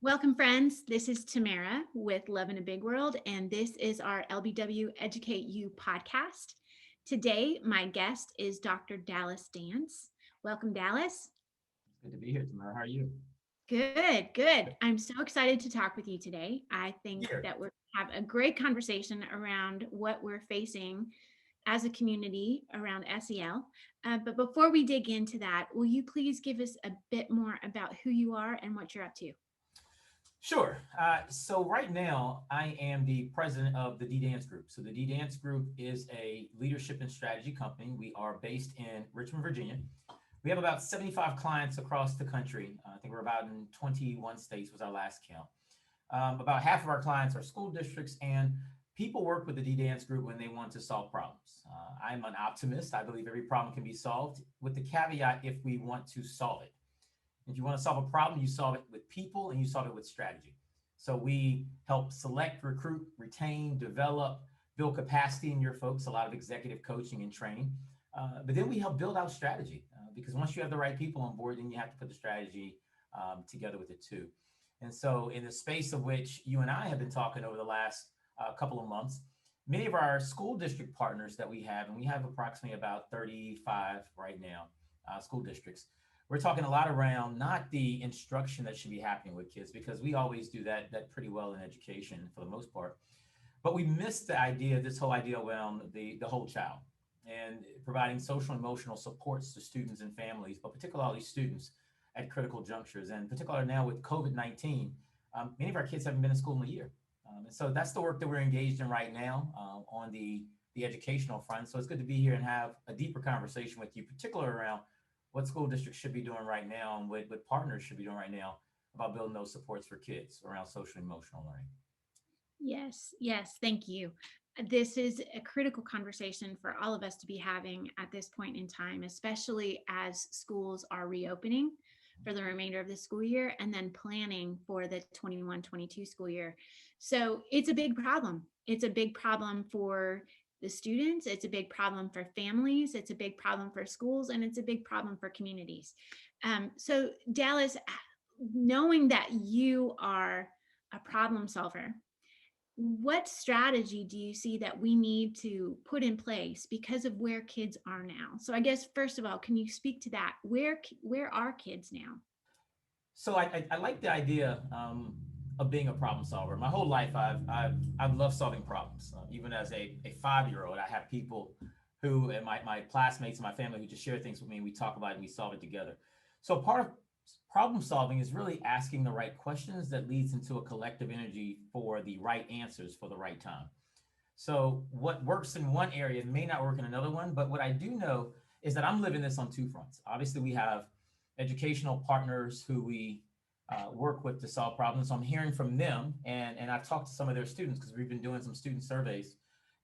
Welcome, friends. This is Tamara with Love in a Big World, and this is our LBW Educate You podcast. Today, my guest is Dr. Dallas Dance. Welcome, Dallas. It's good to be here, Tamara. How are you? Good, good. I'm so excited to talk with you today. I think Here. that we're have a great conversation around what we're facing as a community around SEL. But before we dig into that, will you please give us a bit more about who you are and what you're up to? Sure. So right now, I am the president of the D-Dance Group. So the D-Dance Group is a leadership and strategy company. We are based in Richmond, Virginia. We have about 75 clients across the country. I think we're about in 21 states was our last count. About half of our clients are school districts, and people work with the D-Dance Group when they want to solve problems. I'm an optimist. I believe every problem can be solved with the caveat if we want to solve it. If you want to solve a problem, you solve it with people and you solve it with strategy. So we help select, recruit, retain, develop, build capacity in your folks, a lot of executive coaching and training. But then we help build out strategy because once you have the right people on board, then you have to put the strategy together with it too. And so, in the space of which you and I have been talking over the last couple of months, many of our school district partners that we have, and we have approximately about 35 right now, school districts, we're talking a lot around not the instruction that should be happening with kids because we always do that pretty well in education for the most part, but we missed the idea, this whole idea around the whole child and providing social and emotional supports to students and families, but particularly students at critical junctures, and particularly now with COVID-19. Many of our kids haven't been in school in a year, and so that's the work that we're engaged in right now on the educational front. So it's good to be here and have a deeper conversation with you, particularly around what school districts should be doing right now and what partners should be doing right now about building those supports for kids around social and emotional learning. Yes, yes, thank you. This is a critical conversation for all of us to be having at this point in time, especially as schools are reopening for the remainder of the school year and then planning for the 21-22 school year. So it's a big problem. It's a big problem for the students, it's a big problem for families, it's a big problem for schools, and it's a big problem for communities. So, Dallas, knowing that you are a problem solver, what strategy do you see that we need to put in place because of where kids are now? So I guess first of all, can you speak to that? Where are kids now? So I like the idea of being a problem solver. My whole life, I've loved solving problems. Even as a 5 year old, I have people who, and my classmates and my family who just share things with me, and we talk about it and we solve it together. So part of problem solving is really asking the right questions that leads into a collective energy for the right answers for the right time. So what works in one area may not work in another one, but what I do know is that I'm living this on two fronts. Obviously, we have educational partners who we work with to solve problems. So I'm hearing from them, and I've talked to some of their students because we've been doing some student surveys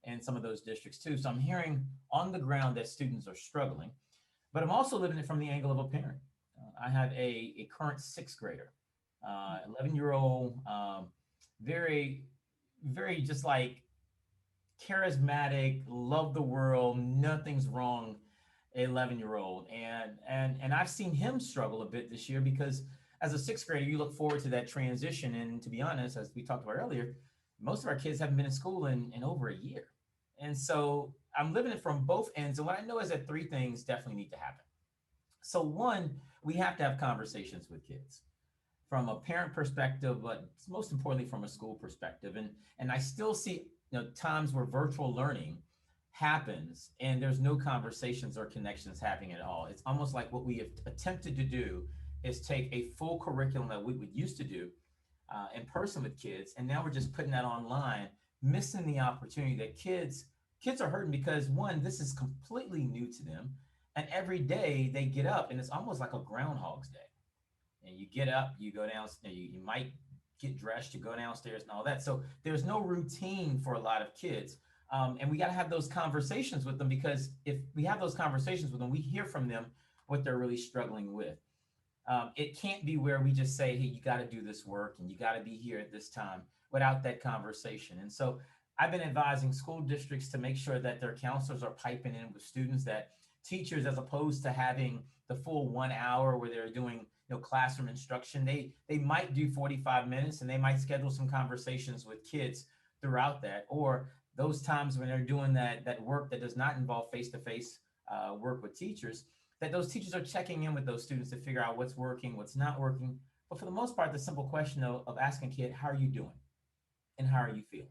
in some of those districts too. So I'm hearing on the ground that students are struggling, but I'm also living it from the angle of a parent. I have a current sixth grader, 11-year-old, very, very just like charismatic, love the world, nothing's wrong 11-year-old. And I've seen him struggle a bit this year because as a sixth grader, you look forward to that transition. And to be honest, as we talked about earlier, most of our kids haven't been in school in over a year. And so I'm living it from both ends. And what I know is that three things definitely need to happen. So one, we have to have conversations with kids from a parent perspective, but most importantly from a school perspective. And I still see times where virtual learning happens and there's no conversations or connections happening at all. It's almost like what we have attempted to do is take a full curriculum that we would used to do in person with kids, and now we're just putting that online, missing the opportunity that kids are hurting because one, this is completely new to them, and every day they get up and it's almost like a groundhog's day. And you get up, you go down, you might get dressed, you go downstairs and all that. So there's no routine for a lot of kids. And we got to have those conversations with them because if we have those conversations with them, we hear from them what they're really struggling with. It can't be where we just say, hey, you got to do this work and you got to be here at this time without that conversation. And so I've been advising school districts to make sure that their counselors are piping in with students, that teachers, as opposed to having the full 1 hour where they're doing classroom instruction, they might do 45 minutes, and they might schedule some conversations with kids throughout that, or those times when they're doing that work that does not involve face-to-face work with teachers, that those teachers are checking in with those students to figure out what's working, what's not working. But for the most part, the simple question of asking a kid, how are you doing and how are you feeling?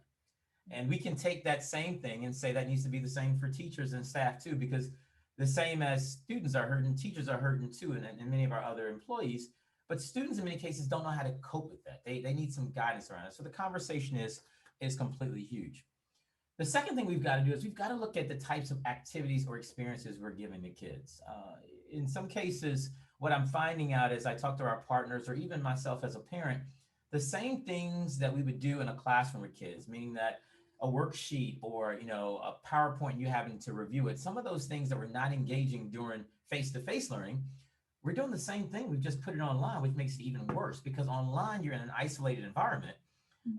And we can take that same thing and say that needs to be the same for teachers and staff too, because the same as students are hurting, teachers are hurting too, and many of our other employees. But students in many cases don't know how to cope with that. They need some guidance around it. So the conversation is completely huge. The second thing we've got to do is we've got to look at the types of activities or experiences we're giving to kids. In some cases, what I'm finding out as I talk to our partners or even myself as a parent, the same things that we would do in a classroom with kids, meaning that a worksheet or a PowerPoint you having to review it, some of those things that we're not engaging during face-to-face learning, we're doing the same thing. We've just put it online, which makes it even worse because online you're in an isolated environment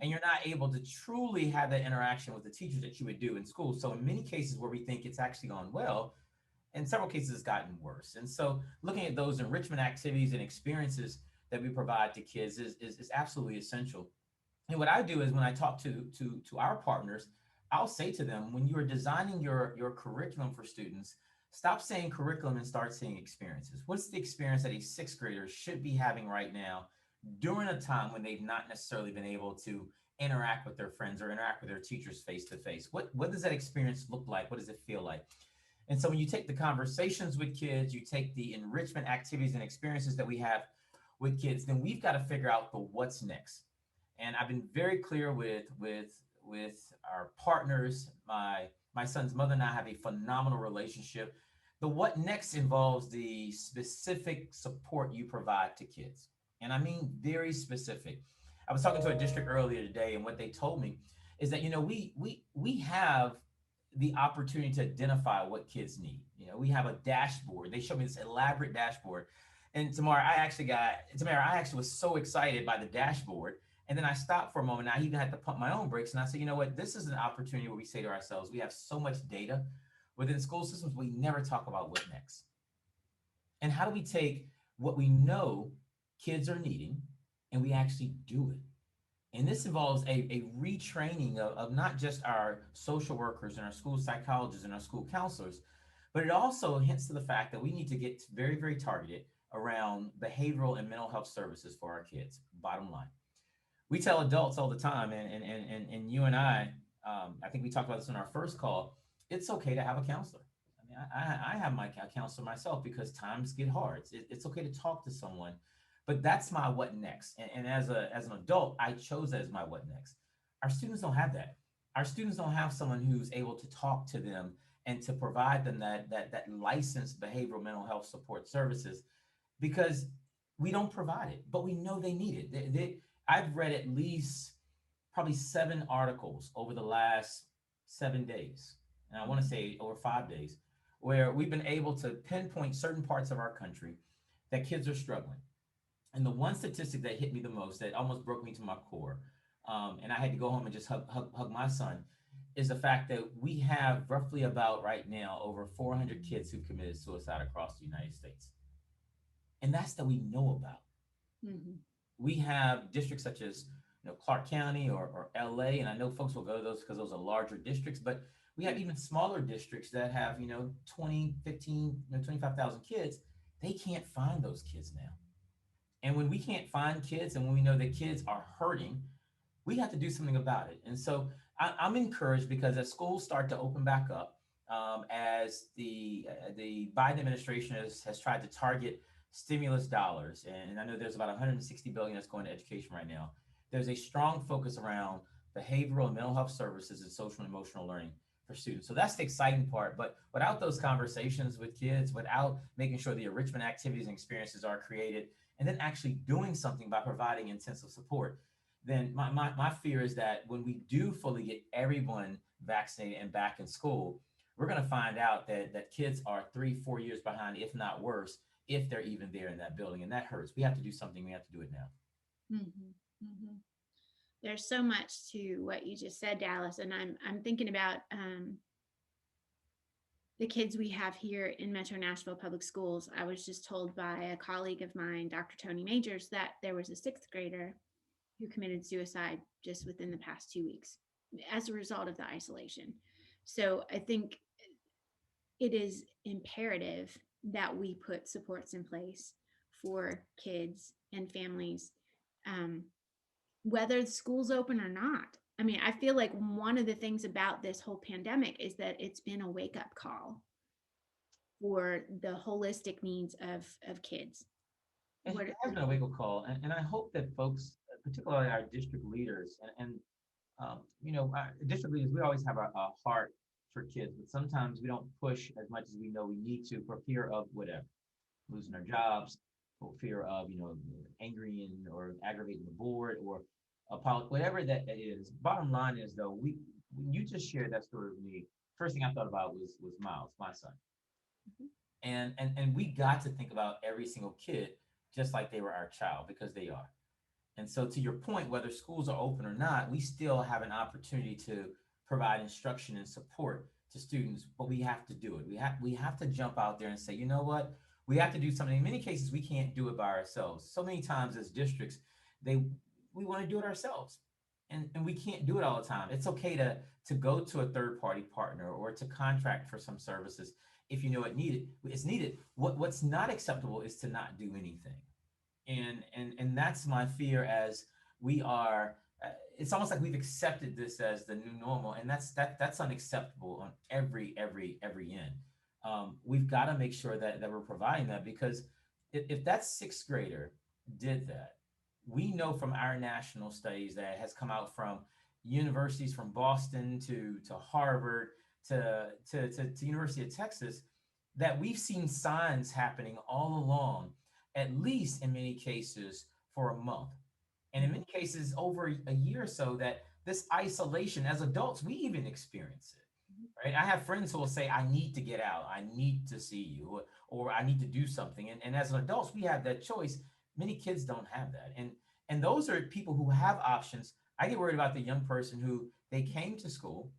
and you're not able to truly have that interaction with the teachers that you would do in school. So in many cases where we think it's actually gone well, in several cases it's gotten worse. And so looking at those enrichment activities and experiences that we provide to kids is absolutely essential. And what I do is when I talk to our partners, I'll say to them, when you are designing your curriculum for students, stop saying curriculum and start saying experiences. What's the experience that a sixth grader should be having right now during a time when they've not necessarily been able to interact with their friends or interact with their teachers face to face? What does that experience look like? What does it feel like? And so when you take the conversations with kids, you take the enrichment activities and experiences that we have with kids, then we've got to figure out the what's next. And I've been very clear with our partners. My son's mother and I have a phenomenal relationship. The what next involves the specific support you provide to kids. And I mean very specific. I was talking to a district earlier today, and what they told me is that we have the opportunity to identify what kids need. We have a dashboard. They showed me this elaborate dashboard. And Tamara, I actually was so excited by the dashboard. And then I stopped for a moment. I even had to pump my own brakes. And I said, you know what? This is an opportunity where we say to ourselves, we have so much data within school systems, we never talk about what next. And how do we take what we know kids are needing and we actually do it? And this involves a retraining of not just our social workers and our school psychologists and our school counselors, but it also hints to the fact that we need to get very, very targeted around behavioral and mental health services for our kids. Bottom line, we tell adults all the time, and you and I think we talked about this in our first call. It's okay to have a counselor. I mean, I have my counselor myself because times get hard. It's okay to talk to someone, but that's my what next. And as an adult, I chose that as my what next. Our students don't have that. Our students don't have someone who's able to talk to them and to provide them that licensed behavioral mental health support services because we don't provide it, but we know they need it. I've read at least probably 7 articles over the last 7 days, and I want to say over 5 days, where we've been able to pinpoint certain parts of our country that kids are struggling. And the one statistic that hit me the most, that almost broke me to my core, and I had to go home and just hug my son, is the fact that we have roughly about right now over 400 kids who committed suicide across the United States. And that's that we know about. Mhm. We have districts such as Clark County or LA, and I know folks will go to those because those are larger districts, but we have even smaller districts that have 20, 15, 25,000 kids. They can't find those kids now. And when we can't find kids and when we know that kids are hurting, we have to do something about it. And so I'm encouraged because as schools start to open back up, as the Biden administration has tried to target stimulus dollars, and I know there's about 160 billion that's going to education right now. There's a strong focus around behavioral and mental health services and social and emotional learning for students. So that's the exciting part. But without those conversations with kids, without making sure the enrichment activities and experiences are created, and then actually doing something by providing intensive support, then my fear is that when we do fully get everyone vaccinated and back in school, we're going to find out that kids are 3, 4 years behind, if not worse, if they're even there in that building. And that hurts. We have to do something. We have to do it now. Mhm. Mhm. There's so much to what you just said, Dallas, and I'm thinking about the kids we have here in Metro Nashville Public Schools. I was just told by a colleague of mine, Dr. Tony Majors, that there was a sixth grader who committed suicide just within the past 2 weeks as a result of the isolation. So I think it is imperative that we put supports in place for kids and families, um, whether the school's open or not. I mean, I feel like one of the things about this whole pandemic is that it's been a wake up call for the holistic needs of kids. It What has been a wake-up call, and I hope that folks, particularly our district leaders, and our district leaders, we always have a heart for kids, but sometimes we don't push as much as we know we need to for fear of whatever, losing our jobs, for fear of angering or aggravating the board or whatever that is. Bottom line is though, we when you just shared that story with me, first thing I thought about was Miles, my son, Mhm. and we got to think about every single kid just like they were our child because they are. And so, to your point, whether schools are open or not, we still have an opportunity to provide instruction and support to students, but we have to do it. We have to jump out there and say, you know what, we have to do something. In many cases, we can't do it by ourselves. So many times, as districts, they we want to do it ourselves, and we can't do it all the time. It's okay to go to a third party partner or to contract for some services if you know it's needed. What's not acceptable is to not do anything, and that's my fear as we are it's almost like we've accepted this as the new normal, and that's unacceptable on every end. We've got to make sure that we're providing that, because if that sixth grader did that, we know from our national studies that has come out from universities from Boston to Harvard to University of Texas, that we've seen signs happening all along, at least in many cases for a month, and in many cases over a year or so, that this isolation, as adults, we even experience it, right? I have friends who will say, I need to get out, I need to see you, or I need to do something, and as adults we have that choice. Many kids don't have that, and those are people who have options. I get worried about the young person who they came to school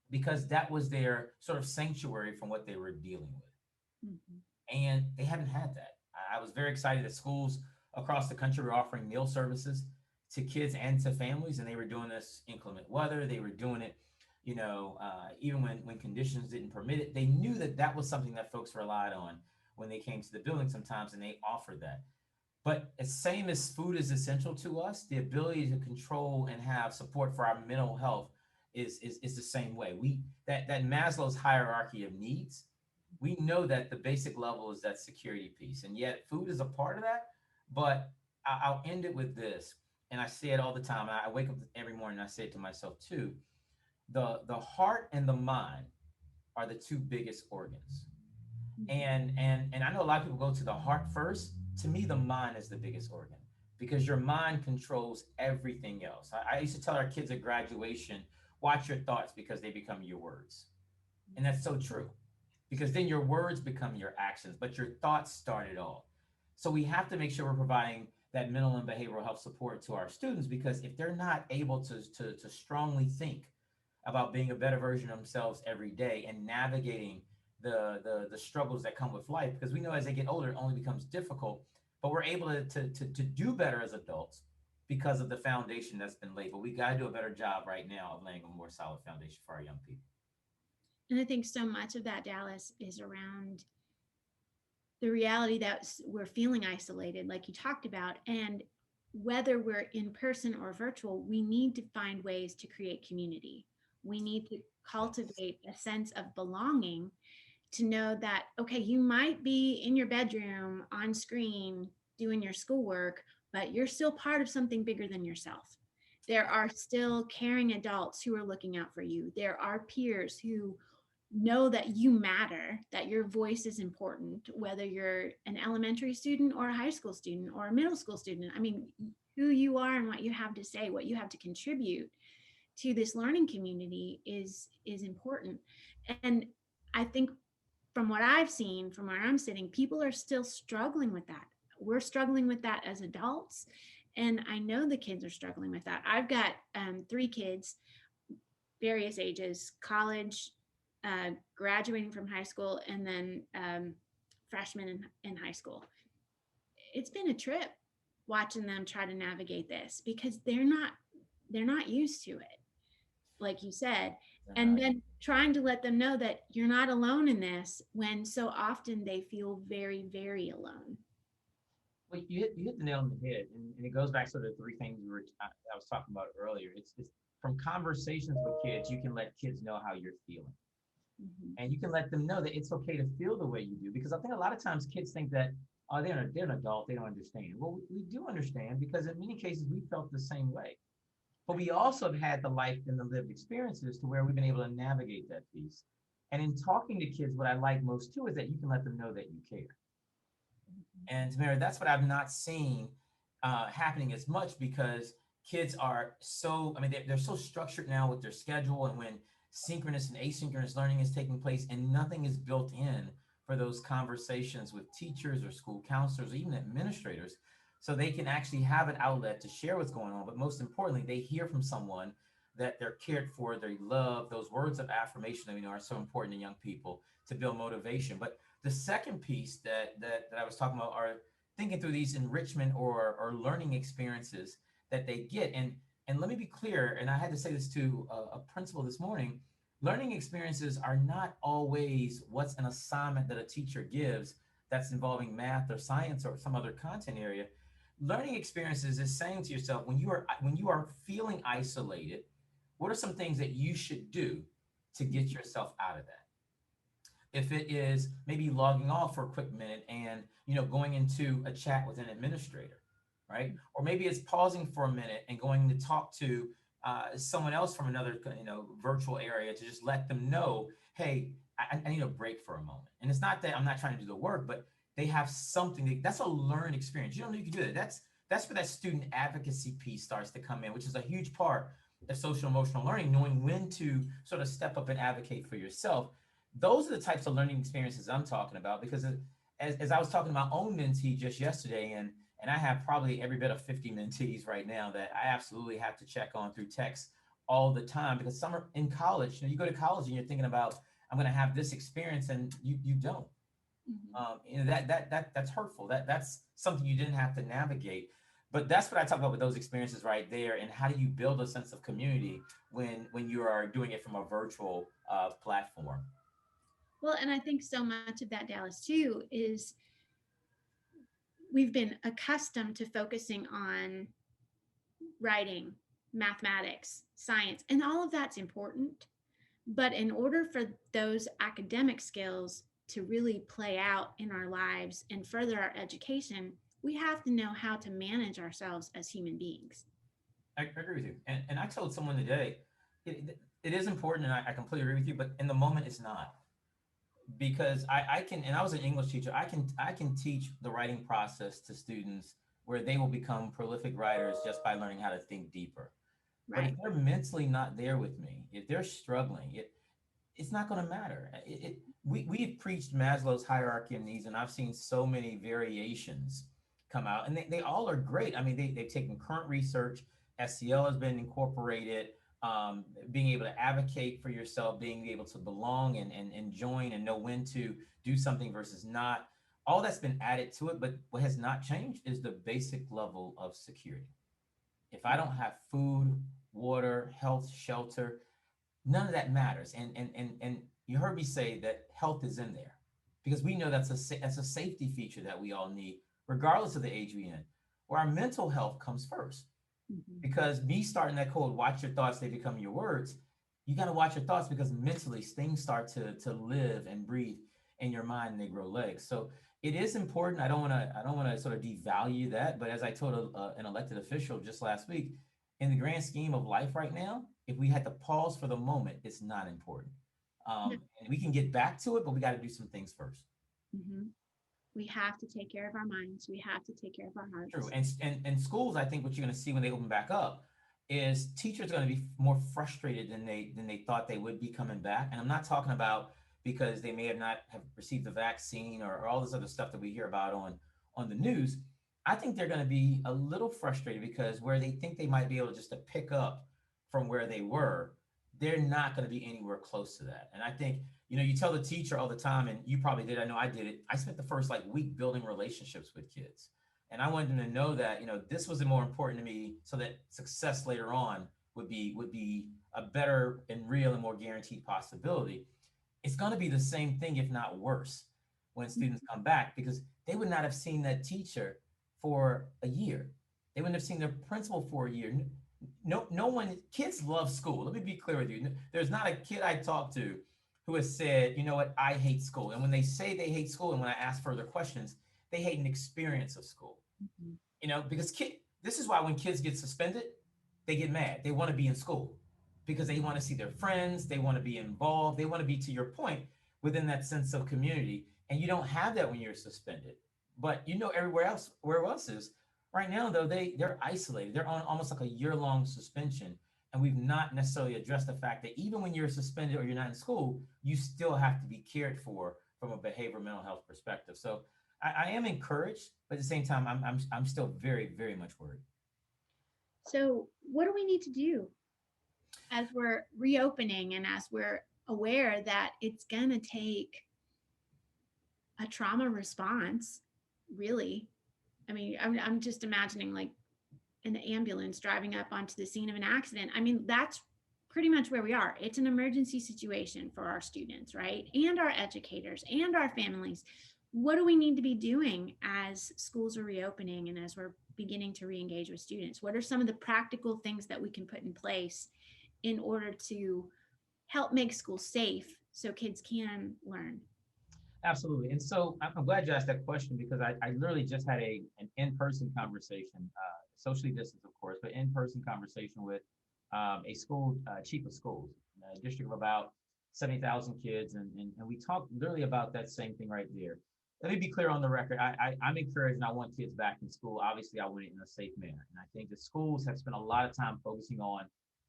because that was their sort of sanctuary from what they were dealing with, Mhm. and they haven't had that. I was very excited that schools across the country were offering meal services to kids and to families, and they were doing this inclement weather. They were doing it, even when conditions didn't permit it. They knew that that was something that folks relied on when they came to the building sometimes, and they offered that. But as same as food is essential to us, the ability to control and have support for our mental health is the same way. That Maslow's hierarchy of needs, we know that the basic level is that security piece, and yet food is a part of that. But I'll end it with this, and I say it all the time. I wake up every morning and I say it to myself too. The heart and the mind are the two biggest organs, and I know a lot of people go to the heart first. To me, the mind is the biggest organ, because your mind controls everything else. I used to tell our kids at graduation, watch your thoughts because they become your words. And that's so true, because then your words become your actions, but your thoughts start it all. So we have to make sure we're providing that mental and behavioral health support to our students, because if they're not able to strongly think about being a better version of themselves every day and navigating the struggles that come with life, because we know as they get older, it only becomes difficult, but we're able to do better as adults because of the foundation that's been laid. But we got to do a better job right now of laying a more solid foundation for our young people. And I think so much of that, Dallas, is around the reality that we're feeling isolated, like you talked about. And whether we're in person or virtual, we need to find ways to create community. We need to Yes. cultivate a sense of belonging, to know that, okay, you might be in your bedroom on screen doing your schoolwork, but you're still part of something bigger than yourself. There are still caring adults who are looking out for you. There are peers who know that you matter, that your voice is important, whether you're an elementary student or a high school student or a middle school student. I mean, who you are and what you have to say, what you have to contribute to this learning community is important. And I think from what I've seen, from where I'm sitting, people are still struggling with that. We're struggling with that as adults. And I know the kids are struggling with that. I've got 3 kids, various ages, college, graduating from high school, and then freshmen in high school. It's been a trip watching them try to navigate this because they're not used to it, like you said, and then trying to let them know that you're not alone in this when so often they feel very, very alone. Well, you hit the nail on the head, and it goes back to the three things I was talking about earlier. It's from conversations with kids, you can let kids know how you're feeling, Mhm. and you can let them know that it's okay to feel the way you do. Because I think a lot of times kids think that, oh, they're an adult, they don't understand. Well, we do understand because in many cases we felt the same way, but we also have had the life and the lived experiences to where we've been able to navigate that piece. And in talking to kids, what I like most too is that you can let them know that you care. And Tamara, that's what I've not seen happening as much because kids are so, I mean, they're so structured now with their schedule and when synchronous and asynchronous learning is taking place and nothing is built in for those conversations with teachers or school counselors or even administrators. So they can actually have an outlet to share what's going on. But most importantly, they hear from someone that they're cared for, they love. Those words of affirmation that we know are so important to young people to build motivation. But the second piece that I was talking about are thinking through these enrichment or learning experiences that they get. And let me be clear, and I had to say this to a principal this morning, learning experiences are not always what's an assignment that a teacher gives that's involving math or science or some other content area. Learning experiences is saying to yourself when you are feeling isolated, what are some things that you should do to get yourself out of that? If it is maybe logging off for a quick minute and going into a chat with an administrator, right? Or maybe it's pausing for a minute and going to talk to someone else from another virtual area to just let them know, hey, I need a break for a moment. And it's not that I'm not trying to do the work, but they have something that's a learned experience. You don't know you can do that. That's where that student advocacy piece starts to come in, which is a huge part of social emotional learning, knowing when to sort of step up and advocate for yourself. Those are the types of learning experiences I'm talking about because as I was talking to my own mentee just yesterday, and I have probably every bit of 50 mentees right now that I absolutely have to check on through text all the time because some are in college. You go to college and you're thinking about I'm going to have this experience, and you don't. That's hurtful. That's something you didn't have to navigate. But that's what I talk about with those experiences right there. And how do you build a sense of community when you are doing it from a virtual platform? Well, and I think so much of that, Dallas, too, is we've been accustomed to focusing on writing, mathematics, science, and all of that's important. But in order for those academic skills to really play out in our lives and further our education, we have to know how to manage ourselves as human beings. I agree with you. And I told someone today, it is important, and I completely agree with you, but in the moment, it's not. Because I can, and I was an English teacher, I can teach the writing process to students where they will become prolific writers just by learning how to think deeper. But if Right. they're mentally not there with me, if they're struggling, it's not going to matter. We've preached Maslow's hierarchy of needs, and I've seen so many variations come out, and they all are great. I mean, they've taken current research, SEL has been incorporated, being able to advocate for yourself, being able to belong and join and know when to do something versus not. All that's been added to it, but what has not changed is the basic level of security. If I don't have food, water, health, shelter, none of that matters. And you heard me say that health is in there because we know that's a safety feature that we all need, regardless of the age we in. Where our mental health comes first, Mhm. because me starting that code, watch your thoughts, they become your words. You got to watch your thoughts because mentally things start to live and breathe in your mind and they grow legs. So it is important. I don't want to sort of devalue that, but as I told an elected official just last week, in the grand scheme of life right now, if we had to pause for the moment, it's not important. No. And we can get back to it, but we got to do some things first. Mhm. We have to take care of our minds. We have to take care of our True. hearts. And schools, I think what you're going to see when they open back up is teachers are going to be more frustrated than they thought they would be coming back. And I'm not talking about because they may have not have received the vaccine or all this other stuff that we hear about on the news. I think they're going to be a little frustrated because where they think they might be able just to pick up from where they were, they're not going to be anywhere close to that. And I think, you tell the teacher all the time, and you probably did. I know I did it. I spent the first like week building relationships with kids. And I wanted them to know that, this was more important to me so that success later on would be a better and real and more guaranteed possibility. It's going to be the same thing, if not worse, when students come back, because they would not have seen that teacher for a year. They wouldn't have seen their principal for a year. No one, kids love school. Let me be clear with you. There's not a kid I talk to who has said, you know what, I hate school. And when they say they hate school, and when I ask further questions, they hate an experience of school. Mhm. Because this is why when kids get suspended, they get mad. They want to be in school because they want to see their friends. They want to be involved. They want to be, to your point, within that sense of community. And you don't have that when you're suspended. But everywhere else, where else is right now, though, they're isolated. They're on almost like a year-long suspension. And we've not necessarily addressed the fact that even when you're suspended or you're not in school, you still have to be cared for from a behavioral mental health perspective. So I am encouraged, but at the same time, I'm still very, very much worried. So, what do we need to do as we're reopening and as we're aware that it's going to take a trauma response, really? I mean, I'm just imagining like an ambulance driving up onto the scene of an accident. I mean, that's pretty much where we are. It's an emergency situation for our students, right? And our educators and our families. What do we need to be doing as schools are reopening and as we're beginning to re-engage with students? What are some of the practical things that we can put in place in order to help make schools safe so kids can learn? Absolutely. And so I'm glad you asked that question, because I literally just had an in-person conversation, socially distanced, of course, but in-person conversation with a school chief of schools, a district of about 70,000 kids. And we talked literally about that same thing right there. Let me be clear on the record. I'm encouraged and I want kids back in school. Obviously, I want it in a safe manner. And I think the schools have spent a lot of time focusing on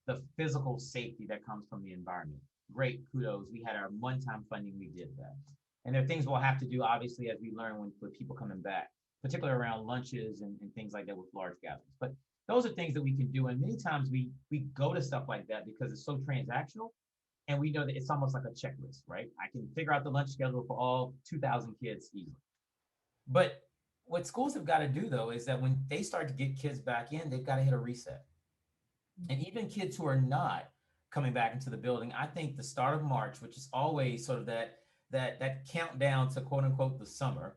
the physical safety that comes from the environment. Great, kudos. We had our one-time funding. We did that. And there are things we'll have to do, obviously, as we learn with people coming back, particularly around lunches and things like that with large gatherings. But those are things that we can do. And many times we go to stuff like that because it's so transactional. And we know that it's almost like a checklist, right? I can figure out the lunch schedule for all 2,000 kids easily. But what schools have got to do, though, is that when they start to get kids back in, they've got to hit a reset. And even kids who are not coming back into the building, I think the start of March, which is always sort of that countdown to quote unquote the summer,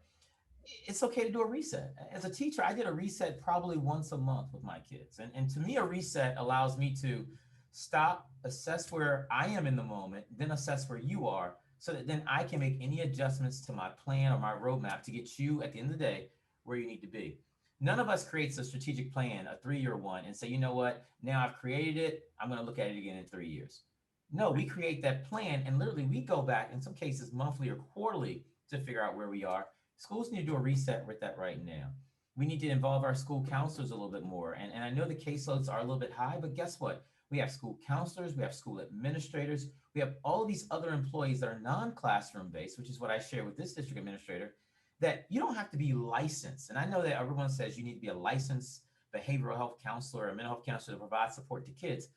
it's okay to do a reset. As a teacher, I did a reset probably once a month with my kids. And to me, a reset allows me to stop, assess where I am in the moment, then assess where you are, so that then I can make any adjustments to my plan or my roadmap to get you at the end of the day where you need to be. None of us creates a strategic plan, a 3-year one, and say, you know what, now I've created it, I'm going to look at it again in 3 years. No, we create that plan and literally we go back in some cases monthly or quarterly to figure out where we are. Schools need to do a reset with that right now. We need to involve our school counselors a little bit more. And I know the caseloads are a little bit high, but guess what? We have school counselors, we have school administrators, we have all of these other employees that are non-classroom based, which is what I share with this district administrator, that you don't have to be licensed. And I know that everyone says you need to be a licensed behavioral health counselor or mental health counselor to provide support to kids.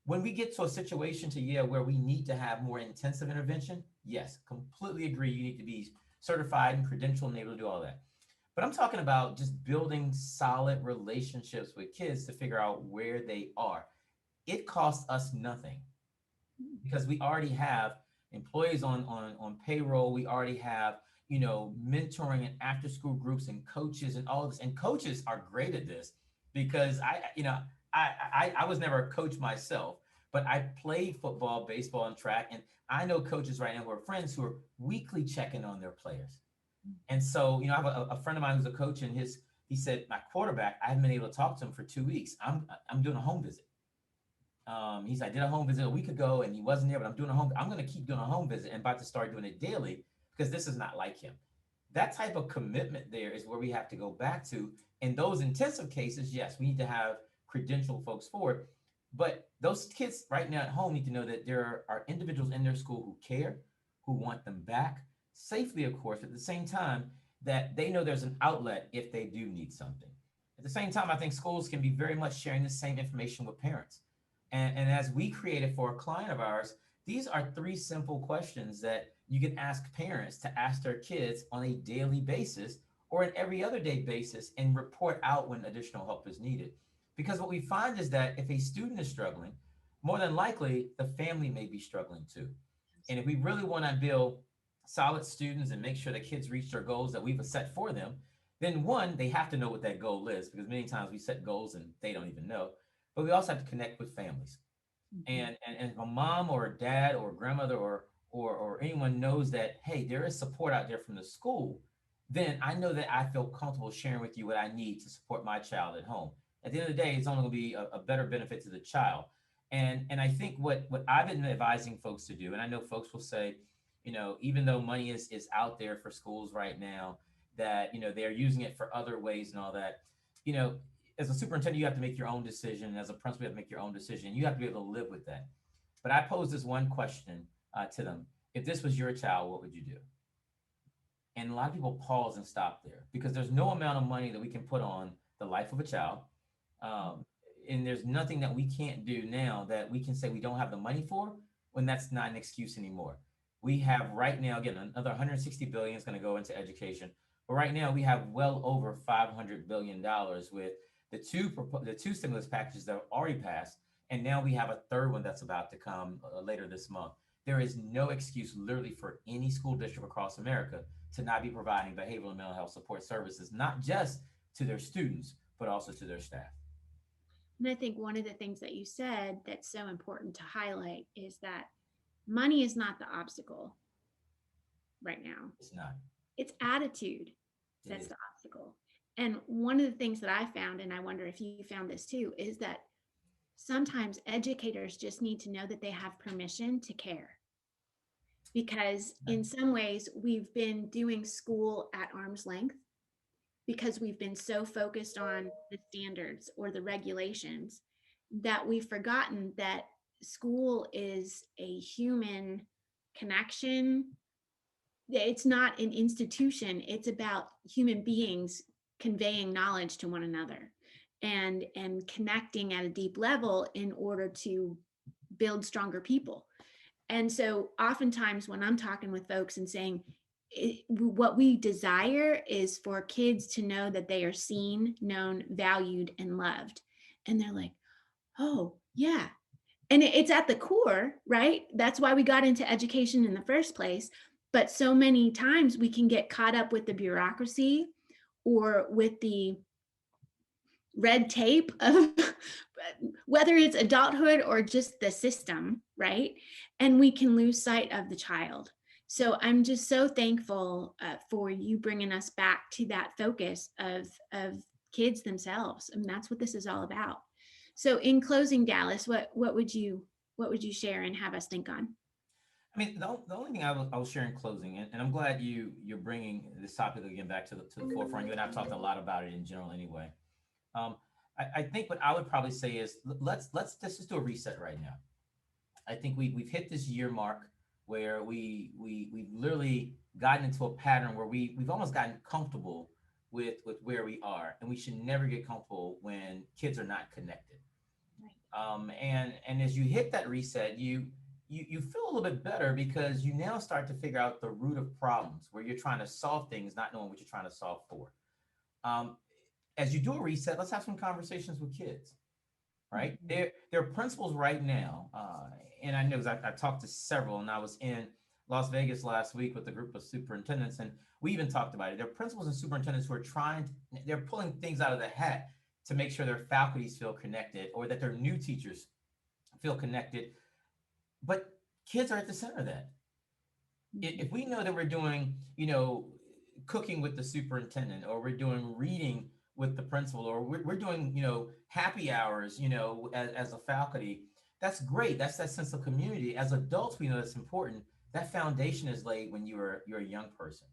When we get to a situation where we need to have more intensive intervention, yes, completely agree. You need to be certified and credentialed and able to do all that. But I'm talking about just building solid relationships with kids to figure out where they are. It costs us nothing because we already have employees on payroll. We already have, mentoring and after school groups and coaches and all of this. And coaches are great at this because I was never a coach myself, but I played football, baseball, and track. And I know coaches right now who are friends who are weekly checking on their players. And so, I have a friend of mine who's a coach, and he said, my quarterback, I haven't been able to talk to him for 2 weeks. I'm doing a home visit. He said, I did a home visit a week ago and he wasn't there, but I'm going to keep doing a home visit and about to start doing it daily because this is not like him. That type of commitment there is where we have to go back to. In those intensive cases, yes, we need to have credentialed folks forward. But those kids right now at home need to know that there are individuals in their school who care, who want them back safely, of course, at the same time that they know there's an outlet if they do need something. At the same time, I think schools can be very much sharing the same information with parents. And as we created for a client of ours, these are three simple questions that you can ask parents to ask their kids on a daily basis or an every other day basis and report out when additional help is needed. Because what we find is that if a student is struggling, more than likely the family may be struggling too. And if we really want to build solid students and make sure that kids reach their goals that we've set for them, then one, they have to know what that goal is because many times we set goals and they don't even know. But we also have to connect with families. Mhm. And if a mom or a dad or a grandmother or anyone knows that, hey, there is support out there from the school, then I know that I feel comfortable sharing with you what I need to support my child at home. At the end of the day, it's only going to be a better benefit to the child. And I think what I've been advising folks to do, and I know folks will say, even though money is out there for schools right now, that they're using it for other ways and all that, you know, as a superintendent, you have to make your own decision. And as a principal, you have to make your own decision. You have to be able to live with that. But I pose this one question to them: if this was your child, what would you do? And a lot of people pause and stop there because there's no amount of money that we can put on the life of a child. Um, and there's nothing that we can't do now that we can say we don't have the money for when that's not an excuse anymore. We have right now, again, another 160 billion is going to go into education. But right now we have well over $500 billion with the two stimulus packages that have already passed. And now we have a third one that's about to come later this month. There is no excuse literally for any school district across America to not be providing behavioral and mental health support services, not just to their students, but also to their staff. And I think one of the things that you said that's so important to highlight is that money is not the obstacle right now. It's not. It's attitude It that's is. the obstacle. And one of the things that I found, and I wonder if you found this too, is that sometimes educators just need to know that they have permission to care. Because Right. in some ways, we've been doing school at arm's length because we've been so focused on the standards or the regulations that we've forgotten that school is a human connection. It's not an institution, it's about human beings conveying knowledge to one another and connecting at a deep level in order to build stronger people. And so oftentimes when I'm talking with folks and saying what we desire is for kids to know that they are seen, known, valued, and loved. And they're like, oh, yeah. And it's at the core, right? That's why we got into education in the first place. But so many times we can get caught up with the bureaucracy or with the red tape of whether it's adulthood or just the system, right? And we can lose sight of the child. So I'm just so thankful for you bringing us back to that focus of kids themselves. And that's what this is all about. So in closing, Dallas, what would you share and have us think on? I mean, the only thing I will share in closing, and I'm glad you're bringing this topic again back to the forefront. You and I've talked a lot about it in general anyway. Um, I think what I would probably say is let's just do a reset right now. I think we've hit this year mark where we've literally gotten into a pattern where we've almost gotten comfortable with where we are, and we should never get comfortable when kids are not connected. And as you hit that reset, you feel a little bit better because you now start to figure out the root of problems where you're trying to solve things, not knowing what you're trying to solve for. Um, as you do a reset, let's have some conversations with kids, right? Mhm. There are principals right now, and I know because I talked to several, and I was in Las Vegas last week with a group of superintendents, and we even talked about it. There are principals and superintendents who are they're pulling things out of the hat to make sure their faculties feel connected or that their new teachers feel connected. But kids are at the center of that. If we know that we're doing, cooking with the superintendent, or we're doing reading with the principal, or we're doing, happy hours, as a faculty, that's great. That's that sense of community. As adults, we know that's important. That foundation is laid when you're a young person.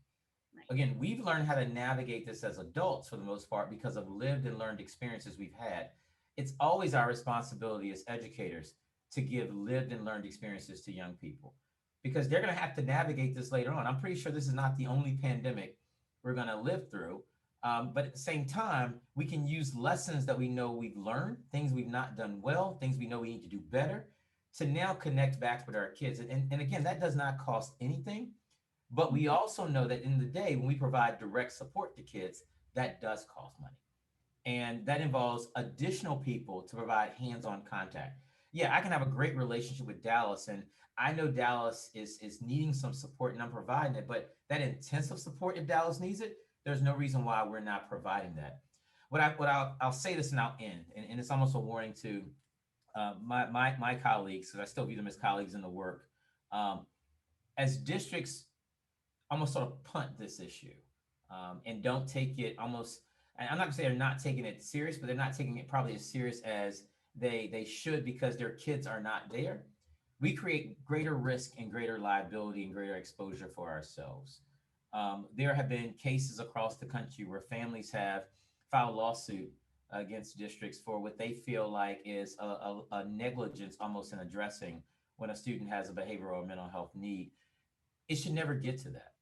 Right. Again, we've learned how to navigate this as adults for the most part because of lived and learned experiences we've had. It's always our responsibility as educators to give lived and learned experiences to young people because they're going to have to navigate this later on. I'm pretty sure this is not the only pandemic we're going to live through. But at the same time, we can use lessons that we know we've learned, things we've not done well, things we know we need to do better, to now connect back with our kids. And again, that does not cost anything. But we also know that in the day, when we provide direct support to kids, that does cost money. And that involves additional people to provide hands-on contact. Yeah, I can have a great relationship with Dallas, and I know Dallas is needing some support, and I'm providing it. But that intensive support, if Dallas needs it, there's no reason why we're not providing that. I'll say this and I'll end, and it's almost a warning to my colleagues, because I still view them as colleagues in the work. Um, as districts almost sort of punt this issue, and don't take it almost. And I'm not gonna say they're not taking it serious, but they're not taking it probably as serious as they should, because their kids are not there. We create greater risk and greater liability and greater exposure for ourselves. There have been cases across the country where families have filed lawsuit against districts for what they feel like is a negligence almost in addressing when a student has a behavioral or mental health need. It should never get to that.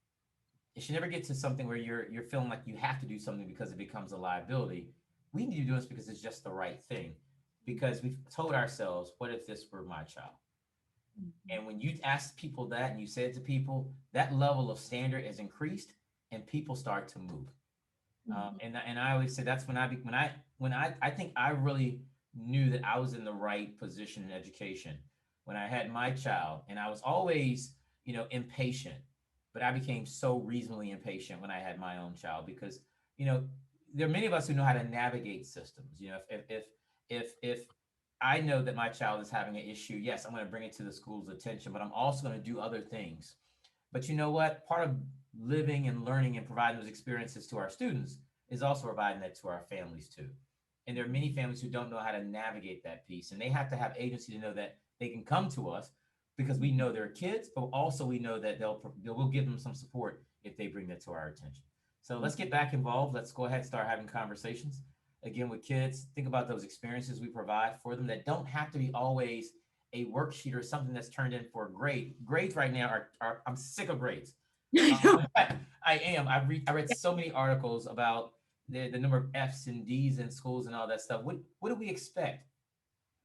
It should never get to something where you're feeling like you have to do something because it becomes a liability. We need to do this because it's just the right thing. Because we've told ourselves, what if this were my child? Mhm. And when you ask people that and you say it to people, that level of standard is increased and people start to move. Mhm. And I always say that's when I think I really knew that I was in the right position in education when I had my child, and I was always, impatient, but I became so reasonably impatient when I had my own child, because you know there are many of us who know how to navigate systems. If I know that my child is having an issue, yes, I'm going to bring it to the school's attention, but I'm also going to do other things. But you know what? Part of living and learning and providing those experiences to our students is also providing that to our families too. And there are many families who don't know how to navigate that piece, and they have to have agency to know that they can come to us because we know they're kids, but also we know that we'll give them some support if they bring that to our attention. So let's get back involved. Let's go ahead and start having conversations again with kids. Think about those experiences we provide for them that don't have to be always a worksheet or something that's turned in for a grade. Grades right now are I'm sick of grades. I know. I am. I read so many articles about the number of F's and D's in schools and all that stuff. What do we expect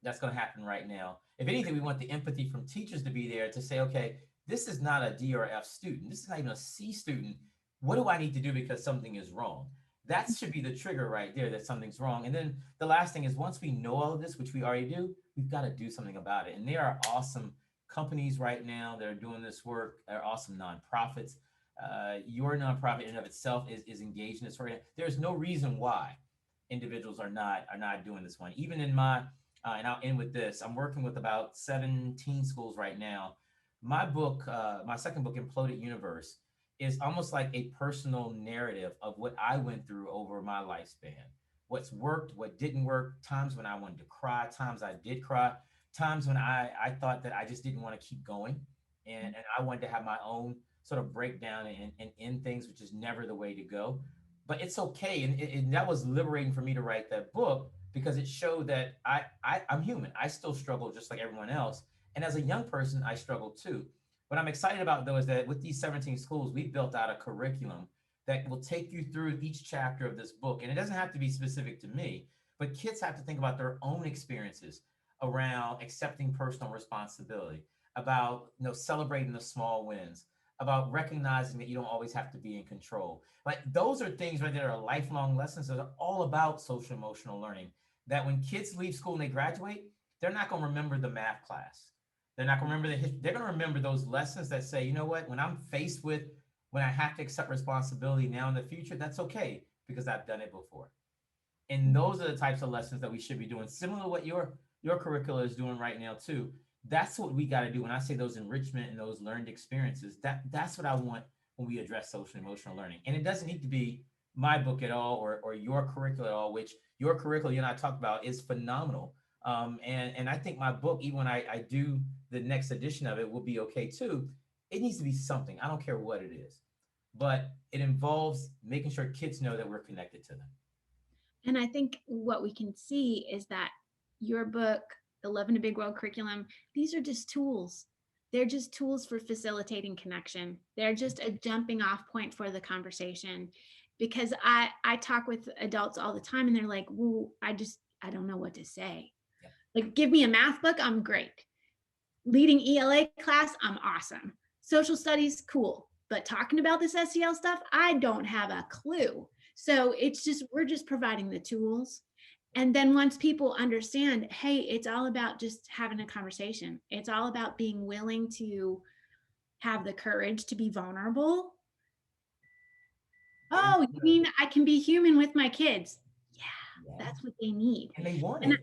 that's going to happen right now? If anything, we want the empathy from teachers to be there to say, okay, this is not a D or F student. This is not even a C student. What do I need to do because something is wrong? That should be the trigger right there that something's wrong. And then the last thing is, once we know all of this, which we already do, we've got to do something about it. And there are awesome companies right now that are doing this work. There are awesome nonprofits. Your nonprofit in and of itself is engaged in this work. There's no reason why individuals are not doing this one. Even in my and I'll end with this. I'm working with about 17 schools right now. My book, my second book, Imploded Universe, is almost like a personal narrative of what I went through over my lifespan. What's worked, what didn't work, times when I wanted to cry, times I did cry, times when I thought that I just didn't want to keep going. And I wanted to have my own sort of breakdown and end things, which is never the way to go. But it's okay. And that was liberating for me to write that book, because it showed that I'm human. I still struggle just like everyone else. And as a young person, I struggle too. What I'm excited about, though, is that with these 17 schools, we built out a curriculum that will take you through each chapter of this book. And it doesn't have to be specific to me, but kids have to think about their own experiences around accepting personal responsibility, about celebrating the small wins, about recognizing that you don't always have to be in control. Like, those are things right there are lifelong lessons that are all about social emotional learning. That when kids leave school and they graduate, they're not going to remember the math class. They're not going to remember they're going to remember those lessons that say, you know what, when I'm faced with when I have to accept responsibility now in the future, that's okay because I've done it before. And those are the types of lessons that we should be doing, similar to what your curricula is doing right now too. That's what we got to do. When I say those enrichment and those learned experiences, that's what I want when we address social and emotional learning. And it doesn't need to be my book at all, or your curricula at all, which your curricula you and I talked about is phenomenal. And I think my book, even when I do the next edition of it, will be okay too. It needs to be something. I don't care what it is, but it involves making sure kids know that we're connected to them. And I think what we can see is that your book, the Love in a Big World curriculum, these are just tools. They're just tools for facilitating connection. They're just a jumping off point for the conversation. because I talk with adults all the time and they're like, well, I don't know what to say. Yeah. Like, give me a math book, I'm great. Leading ELA class, I'm awesome. Social studies, cool. But talking about this SEL stuff, I don't have a clue. So it's just, we're just providing the tools. And then once people understand, hey, it's all about just having a conversation. It's all about being willing to have the courage to be vulnerable. Very Oh, you good. mean I can be human with my kids? Yeah, Yeah. that's what they need. And they want And it.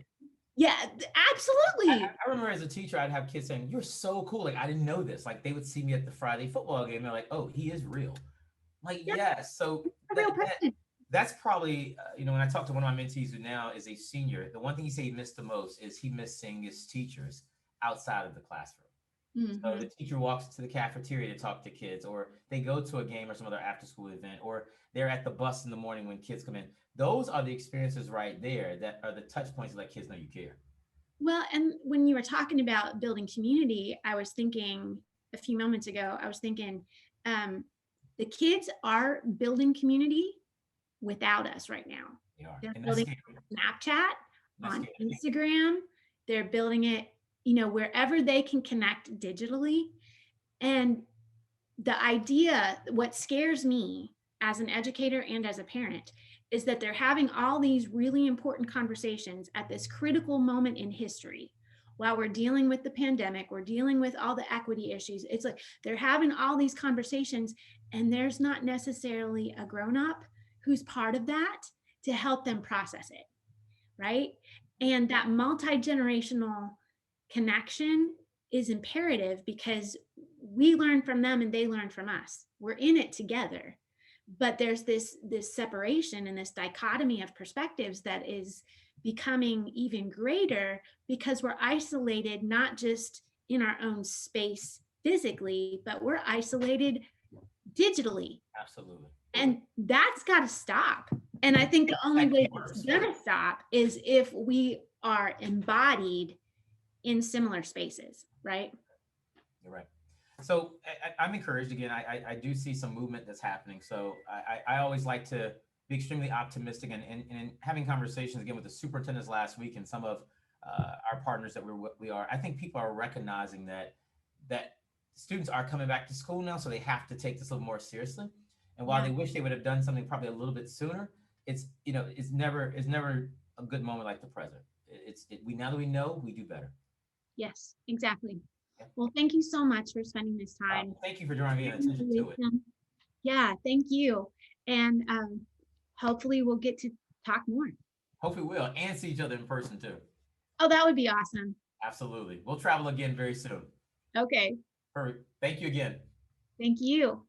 yeah, I, absolutely. I remember as a teacher, I'd have kids saying, "You're so cool." Like I didn't know this. Like they would see me at the Friday football game. They're like, "Oh, he is real." Like Yeah, yes. So a real person. that's probably when I talk to one of my mentees who now is a senior, the one thing he said he missed the most is he missed seeing his teachers outside of the classroom. So Mm-hmm. the teacher walks to the cafeteria to talk to kids, or they go to a game or some other after school event, or they're at the bus in the morning when kids come in. Those are the experiences right there that are the touch points to let kids know you care. Well, and when you were talking about building community, I was thinking a few moments ago, I was thinking um, the kids are building community without us right now. They are. They're And that's building scary. Snapchat, And that's on scary. Instagram. They're building it, wherever they can connect digitally. And the idea, what scares me as an educator and as a parent, is that they're having all these really important conversations at this critical moment in history. While we're dealing with the pandemic, we're dealing with all the equity issues. It's like they're having all these conversations, and there's not necessarily a grown up who's part of that to help them process it, right? And that multi generational connection is imperative because we learn from them and they learn from us. We're in it together. But there's this separation and this dichotomy of perspectives that is becoming even greater because we're isolated, not just in our own space physically, but we're isolated digitally. Absolutely. And that's got to stop. And I think the only That way can't it's work. going to stop is if we are embodied in similar spaces, right? You're right. So I'm encouraged again. I do see some movement that's happening. So I always like to be extremely optimistic and having conversations again with the superintendents last week and some of our partners that we are. I think people are recognizing that students are coming back to school now, so they have to take this a little more seriously. And while Yeah. they wish they would have done something probably a little bit sooner, it's never a good moment like the present. We now that we know, we do better. Yes, exactly. Yeah. Well, thank you so much for spending this time. Thank you for drawing me Sharing attention your to it. wisdom. Yeah, thank you. And hopefully we'll get to talk more. Hopefully we will, and see each other in person too. Oh, that would be awesome. Absolutely. We'll travel again very soon. Okay. Perfect. Thank you again. Thank you.